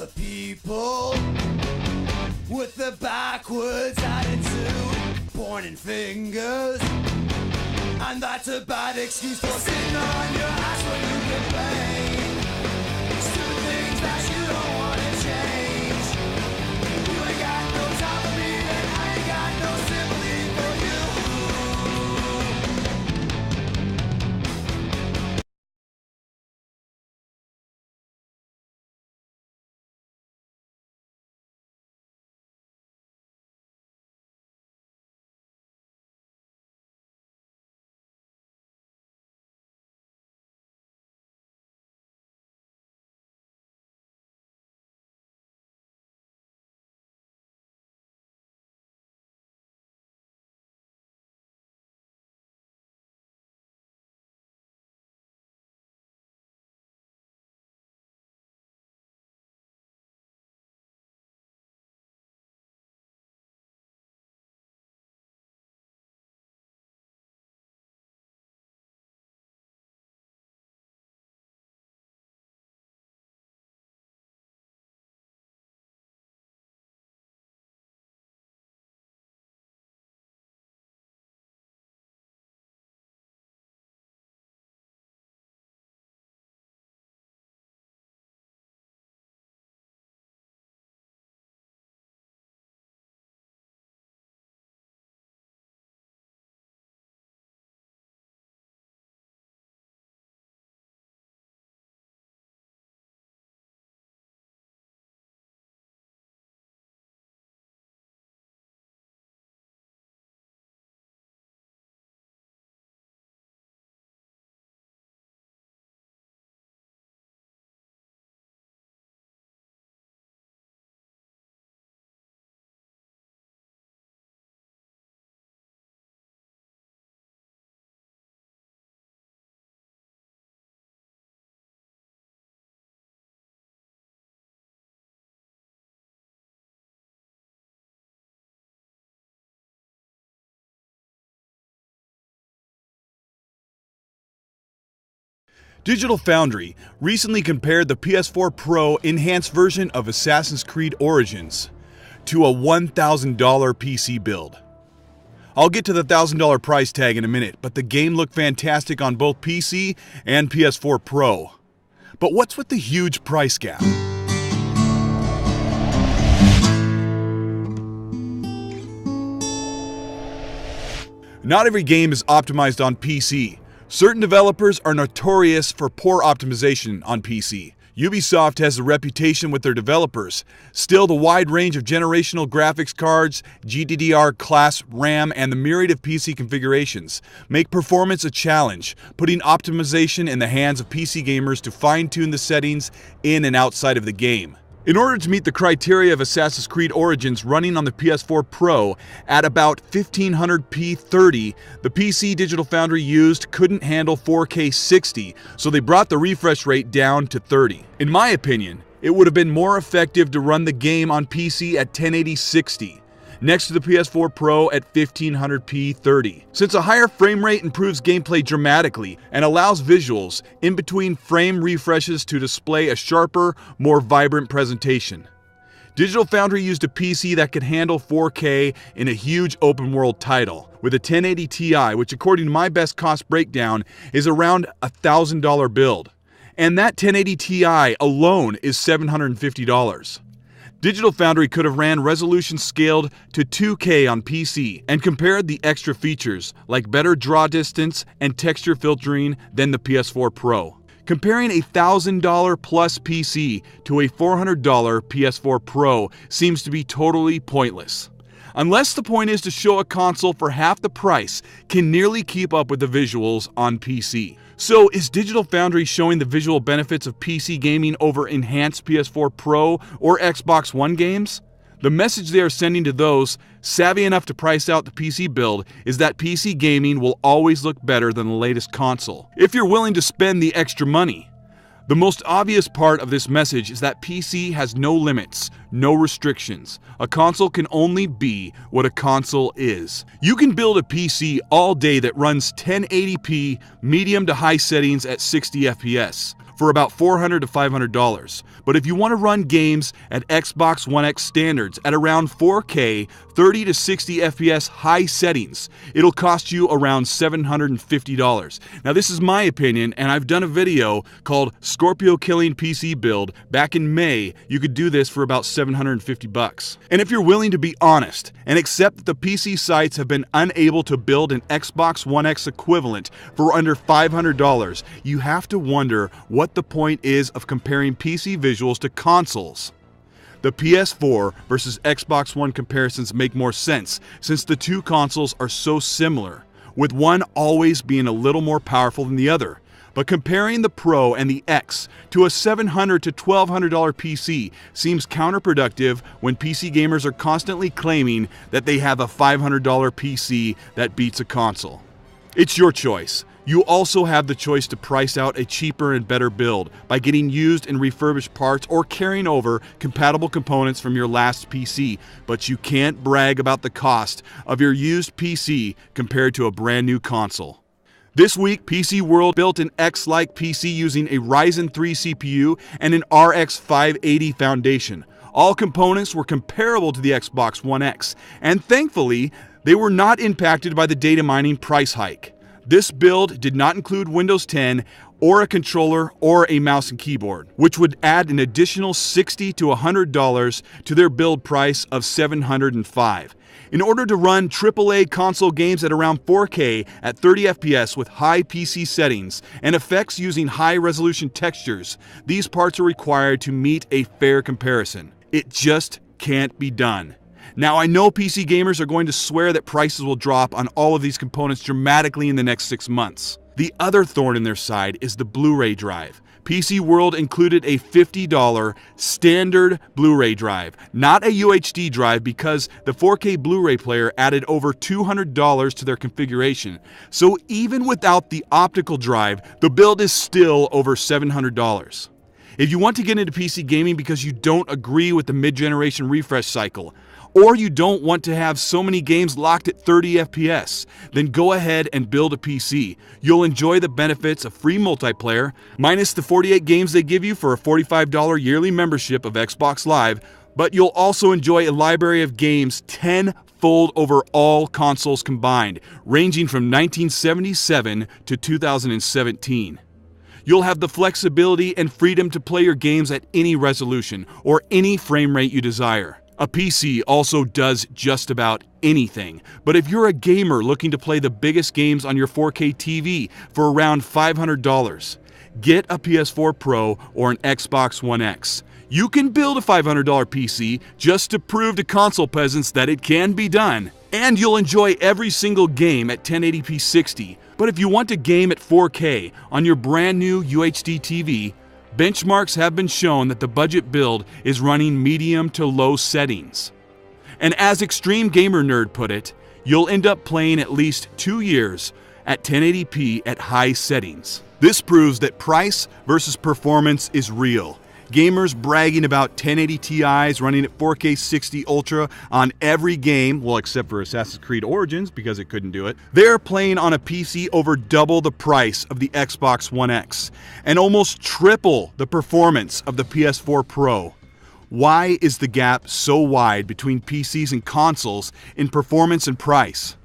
the people with the backwards attitude, pointing fingers, and that's a bad excuse for sitting on your ass when you complain. It's two things that you don't want to change. You ain't got no time for me, and I ain't got no sympathy for you. Digital Foundry recently compared the PS4 Pro enhanced version of Assassin's Creed Origins to a $1,000 PC build. I'll get to the $1,000 price tag in a minute, but the game looked fantastic on both PC and PS4 Pro. But what's with the huge price gap? Not every game is optimized on PC. Certain developers are notorious for poor optimization on PC. Ubisoft has a reputation with their developers. Still, the wide range of generational graphics cards, GDDR class RAM, and the myriad of PC configurations make performance a challenge, putting optimization in the hands of PC gamers to fine-tune the settings in and outside of the game. In order to meet the criteria of Assassin's Creed Origins running on the PS4 Pro at about 1500p 30, the PC Digital Foundry used couldn't handle 4K 60, so they brought the refresh rate down to 30. In my opinion, it would have been more effective to run the game on PC at 1080 60, next to the PS4 Pro at 1500p 30, since a higher frame rate improves gameplay dramatically and allows visuals in between frame refreshes to display a sharper, more vibrant presentation. Digital Foundry used a PC that could handle 4K in a huge open world title, with a 1080 Ti, which according to my best cost breakdown is around a $1,000 build. And that 1080 Ti alone is $750. Digital Foundry could have ran resolution scaled to 2K on PC and compared the extra features like better draw distance and texture filtering than the PS4 Pro. Comparing a $1,000 plus PC to a $400 PS4 Pro seems to be totally pointless. Unless the point is to show a console for half the price can nearly keep up with the visuals on PC. So is Digital Foundry showing the visual benefits of PC gaming over enhanced PS4 Pro or Xbox One games? The message they are sending to those savvy enough to price out the PC build is that PC gaming will always look better than the latest console, if you're willing to spend the extra money. The most obvious part of this message is that PC has no limits, no restrictions. A console can only be what a console is. You can build a PC all day that runs 1080p medium to high settings at 60 FPS. for about $400 to $500. But if you want to run games at Xbox One X standards at around 4K, 30 to 60 FPS high settings, it'll cost you around $750. Now this is my opinion, and I've done a video called Scorpio Killing PC Build back in May. You could do this for about $750. And if you're willing to be honest and accept that the PC sites have been unable to build an Xbox One X equivalent for under $500, you have to wonder what the point is of comparing PC visuals to consoles. The PS4 versus Xbox One comparisons make more sense since the two consoles are so similar, with one always being a little more powerful than the other. But comparing the Pro and the X to a $700 to $1,200 PC seems counterproductive when PC gamers are constantly claiming that they have a $500 PC that beats a console. It's your choice. You also have the choice to price out a cheaper and better build by getting used and refurbished parts or carrying over compatible components from your last PC, but you can't brag about the cost of your used PC compared to a brand new console. This week, PC World built an X-like PC using a Ryzen 3 CPU and an RX 580 foundation. All components were comparable to the Xbox One X, and thankfully, they were not impacted by the data mining price hike. This build did not include Windows 10 or a controller or a mouse and keyboard, which would add an additional $60 to $100 to their build price of $705. In order to run AAA console games at around 4K at 30 FPS with high PC settings and effects using high-resolution textures, these parts are required to meet a fair comparison. It just can't be done. Now, I know PC gamers are going to swear that prices will drop on all of these components dramatically in the next 6 months. The other thorn in their side is the Blu-ray drive. PC World included a $50 standard Blu-ray drive, not a UHD drive, because the 4K Blu-ray player added over $200 to their configuration. So even without the optical drive, the build is still over $700. If you want to get into PC gaming because you don't agree with the mid-generation refresh cycle, or you don't want to have so many games locked at 30 FPS, then go ahead and build a PC. You'll enjoy the benefits of free multiplayer, minus the 48 games they give you for a $45 yearly membership of Xbox Live, but you'll also enjoy a library of games tenfold over all consoles combined, ranging from 1977 to 2017. You'll have the flexibility and freedom to play your games at any resolution or any frame rate you desire. A PC also does just about anything, but if you're a gamer looking to play the biggest games on your 4K TV for around $500, get a PS4 Pro or an Xbox One X. You can build a $500 PC just to prove to console peasants that it can be done. And you'll enjoy every single game at 1080p 60. But if you want to game at 4K on your brand new UHD TV, benchmarks have been shown that the budget build is running medium to low settings. And as Extreme Gamer Nerd put it, you'll end up playing at least 2 years at 1080p at high settings. This proves that price versus performance is real. Gamers bragging about 1080 Ti's running at 4K 60 Ultra on every game, well except for Assassin's Creed Origins because it couldn't do it, they're playing on a PC over double the price of the Xbox One X and almost triple the performance of the PS4 Pro. Why is the gap so wide between PCs and consoles in performance and price?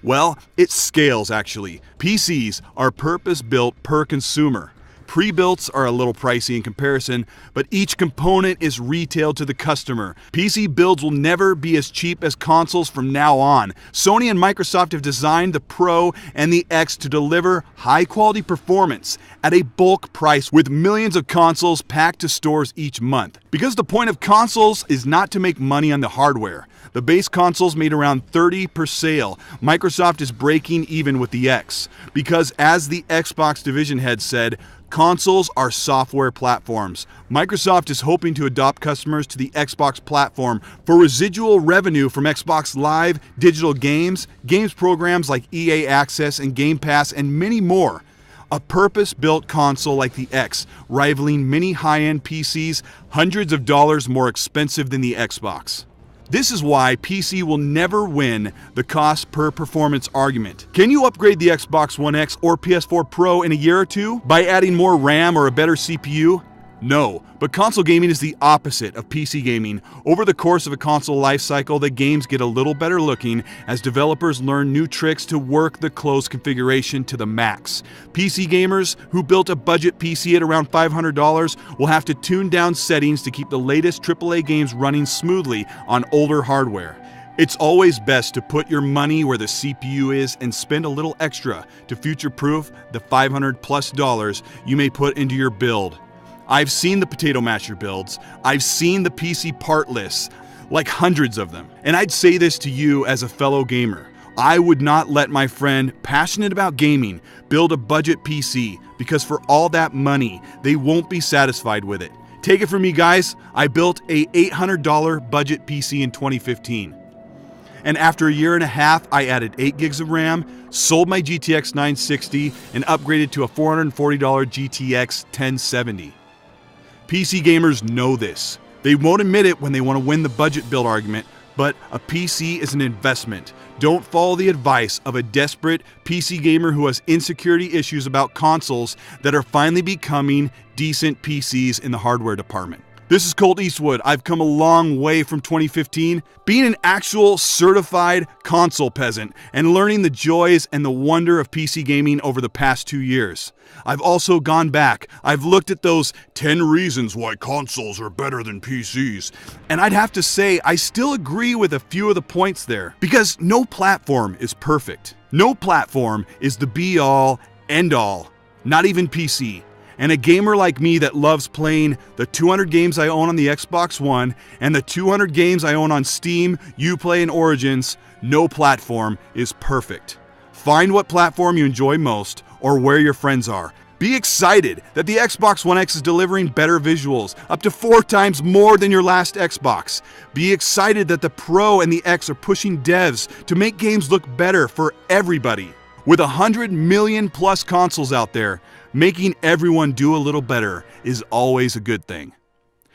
Well, it scales actually. PCs are purpose-built per consumer. Pre-builts are a little pricey in comparison, but each component is retailed to the customer. PC builds will never be as cheap as consoles from now on. Sony and Microsoft have designed the Pro and the X to deliver high-quality performance at a bulk price with millions of consoles packed to stores each month. Because the point of consoles is not to make money on the hardware. The base consoles made around $30 per sale. Microsoft is breaking even with the X. Because as the Xbox division head said, consoles are software platforms. Microsoft is hoping to adopt customers to the Xbox platform for residual revenue from Xbox Live, digital games, games programs like EA Access and Game Pass, and many more. A purpose-built console like the X, rivaling many high-end PCs, hundreds of dollars more expensive than the Xbox. This is why PC will never win the cost per performance argument. Can you upgrade the Xbox One X or PS4 Pro in a year or two by adding more RAM or a better CPU? No, but console gaming is the opposite of PC gaming. Over the course of a console lifecycle, the games get a little better looking as developers learn new tricks to work the closed configuration to the max. PC gamers who built a budget PC at around $500 will have to tune down settings to keep the latest AAA games running smoothly on older hardware. It's always best to put your money where the CPU is and spend a little extra to future-proof the $500+ you may put into your build. I've seen the potato masher builds, I've seen the PC part lists, like hundreds of them. And I'd say this to you as a fellow gamer. I would not let my friend passionate about gaming build a budget PC because for all that money, they won't be satisfied with it. Take it from me guys, I built a $800 budget PC in 2015. And after a year and a half, I added 8 gigs of RAM, sold my GTX 960, and upgraded to a $440 GTX 1070. PC gamers know this. They won't admit it when they want to win the budget build argument, but a PC is an investment. Don't follow the advice of a desperate PC gamer who has insecurity issues about consoles that are finally becoming decent PCs in the hardware department. This is Colteastwood. I've come a long way from 2015, being an actual certified console peasant and learning the joys and the wonder of PC gaming over the past 2 years. I've also gone back. I've looked at those 10 reasons why consoles are better than PCs. And I'd have to say, I still agree with a few of the points there. Because no platform is perfect. No platform is the be-all, end-all. Not even PC. And a gamer like me that loves playing the 200 games I own on the Xbox One and the 200 games I own on Steam, Uplay, and Origins, no platform is perfect. Find what platform you enjoy most or where your friends are. Be excited that the Xbox One X is delivering better visuals, up to 4 times more than your last Xbox. Be excited that the Pro and the X are pushing devs to make games look better for everybody. With 100 million plus consoles out there, making everyone do a little better is always a good thing.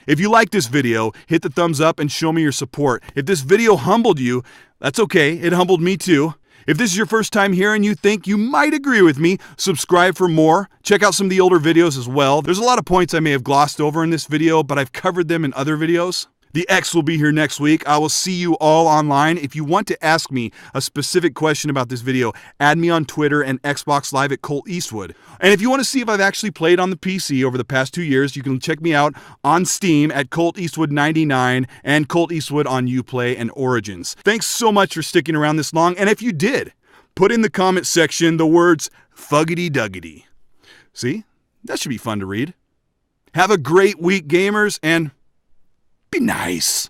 If you like this video, hit the thumbs up and show me your support. If this video humbled you, that's okay, it humbled me too. If this is your first time here and you think you might agree with me, subscribe for more. Check out some of the older videos as well. There's a lot of points I may have glossed over in this video, but I've covered them in other videos. The X will be here next week. I will see you all online. If you want to ask me a specific question about this video, add me on Twitter and Xbox Live at Colteastwood. And if you want to see if I've actually played on the PC over the past 2 years, you can check me out on Steam at Colteastwood99 and Colteastwood on Uplay and Origins. Thanks so much for sticking around this long. And if you did, put in the comment section the words "fuggity duggity." See? That should be fun to read. Have a great week, gamers, and be nice.